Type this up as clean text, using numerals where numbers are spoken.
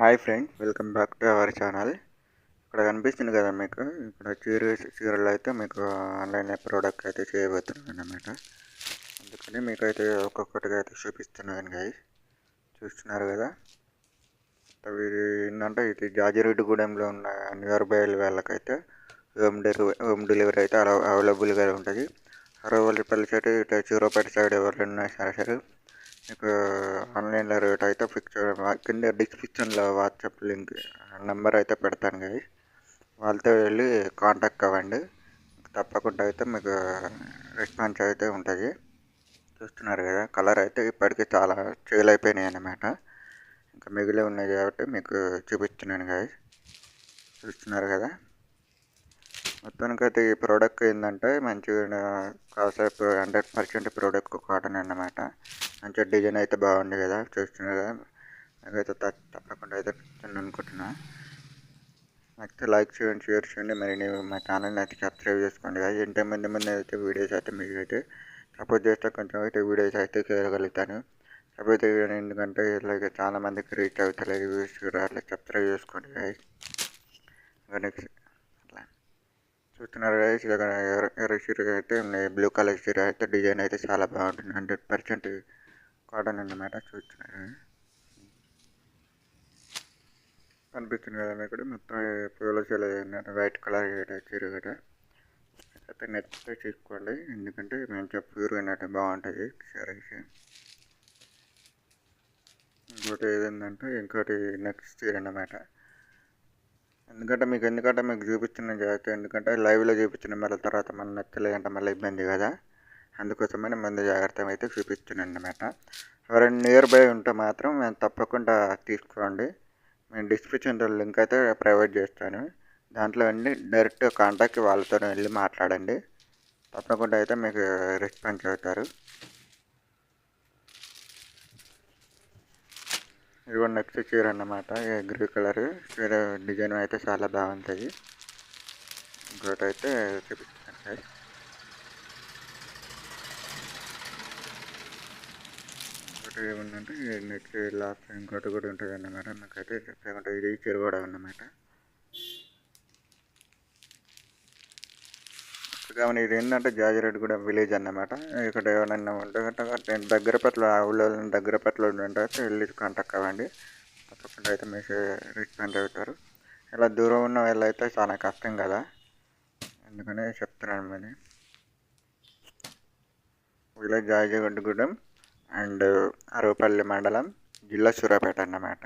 Hi friend, welcome back to our channel. ఇక్కడ కనిపిస్తుంది కదా మీకు, ఇక్కడ చీరలు అయితే మీకు ఆన్లైన్ ప్రోడక్ట్ అయితే చేయబోతున్నాను అన్నమాట. అందుకని మీకైతే ఒక్కొక్కటిగా అయితే చూపిస్తున్నాను గైస్. చూస్తున్నారు కదా, అవి ఏంటంటే ఇది జాజిరెడ్డిగూడెంలో ఉన్న నియర్ బై వాళ్ళకైతే హోమ్ డెలివరీ అయితే అవైలబుల్గా ఉంటుంది. అరవల్లిపల్లి సైడ్ ఇటు చిరుపేట సైడ్ ఎవరైనా సరే మీకు ఆన్లైన్లో రేట్ అయితే ఫిక్స్ కింద డిస్క్రిప్షన్లో వాట్సాప్ లింక్ నెంబర్ అయితే పెడతాను కదా, వాళ్ళతో వెళ్ళి కాంటాక్ట్ అవ్వండి. తప్పకుండా అయితే మీకు రెస్పాన్స్ అయితే ఉంటుంది. చూస్తున్నారు కదా, కలర్ అయితే ఇప్పటికీ చాలా సేల్ అయిపోయినాయి అన్నమాట. ఇంకా మిగిలి ఉన్నాయి కాబట్టి మీకు చూపిస్తున్నాను కదా. చూస్తున్నారు కదా, మొత్తానికైతే ఈ ప్రోడక్ట్ ఏంటంటే మంచిగా కాసేపు 100% ప్రోడక్ట్ కాటన్ అన్నమాట. మంచిగా డిజైన్ అయితే బాగుంది కదా, చూస్తున్నారు కదా. నాకైతే తప్పకుండా అయితే నచ్చింది అనుకుంటున్నా. నచ్చితే లైక్ చేయండి, షేర్ చేయండి. మరి నేను మా ఛానల్ని అయితే సబ్స్క్రైబ్ చేసుకోండి కదా. ఇంత ముందు అయితే వీడియోస్ అయితే మీకు అయితే సపోర్ట్ చేస్తే కొంచెం అయితే వీడియోస్ అయితే చేయగలుగుతాను. సపోర్ట్ ఎందుకంటే ఇలాగ చాలా మందికి రీచ్ అవుతలేదు వ్యూస్ కూడా. అట్లా సబ్స్క్రైబ్ చేసుకోండి గైస్. నెక్స్ట్ అట్లా చూస్తున్నారు గైస్, ఎర్ర చీర అయితే బ్లూ కలర్ చీర అయితే డిజైన్ అయితే చాలా బాగుంటుంది. 100% కాటన్ అన్నమాట. చూస్తున్నారు కనిపిస్తుంది కదా మీకు, మొత్తం పూల చీర వైట్ కలర్ చీర కదా. అయితే నచ్చితే తీసుకోండి, ఎందుకంటే మంచిగా ప్యూర్ అన్నట్టు బాగుంటుంది చీర. ఇంకోటి ఏదేంటంటే ఇంకోటి నెక్స్ట్ చీర అన్నమాట. ఎందుకంటే మీకు చూపించిన జాగ్రత్త, ఎందుకంటే లైవ్లో చూపించిన మళ్ళీ తర్వాత మళ్ళీ నచ్చలేదంటే మళ్ళీ ఇబ్బంది కదా. అందుకోసమని ముందు జాగ్రత్త అయితే చూపిస్తున్నాను అన్నమాట. ఎవరైనా నియర్ బై ఉంటే మాత్రం మేము తప్పకుండా తీసుకోండి. నేను డిస్క్రిప్షన్లో లింక్ అయితే ప్రొవైడ్ చేస్తాను. దాంట్లో వెళ్ళి డైరెక్ట్ కాంటాక్ట్ వాళ్ళతో వెళ్ళి మాట్లాడండి. తప్పకుండా అయితే మీకు రెస్పాన్స్ అవుతారు. ఇదిగో నెక్స్ట్ చీర అన్నమాట, గ్రే కలర్ చీర డిజైన్ అయితే చాలా బాగుంటుంది. ఇంకోటి అయితే చూపిస్తాను సార్. ఇంకోటి ఏముందంటే నెక్స్ట్ లాస్ట్ ఇంకోటి కూడా ఉంటుంది అన్నమాట. నాకైతే చెప్పకుండా ఇది చీర కూడా అన్నమాట. కానీ ఇది ఏంటంటే జాజిరెడ్డిగూడెం విలేజ్ అన్నమాట. ఇక్కడ ఏమైనా ఉంటే దగ్గరపట్ల ఊళ్ళో దగ్గరపట్ల ఉంటే వెళ్ళి కాంటాక్ట్ అవ్వండి. తప్పకుండా అయితే మీకు రెస్పాండ్ అవుతారు. ఇలా దూరం ఉన్న వాళ్ళు అయితే చాలా కష్టం కదా, అందుకనే చెప్తున్నాను. మరి విలేజ్ జాజిరెడ్డిగూడెం అండ్ అరవపల్లి మండలం, జిల్లా సూర్యాపేట అన్నమాట.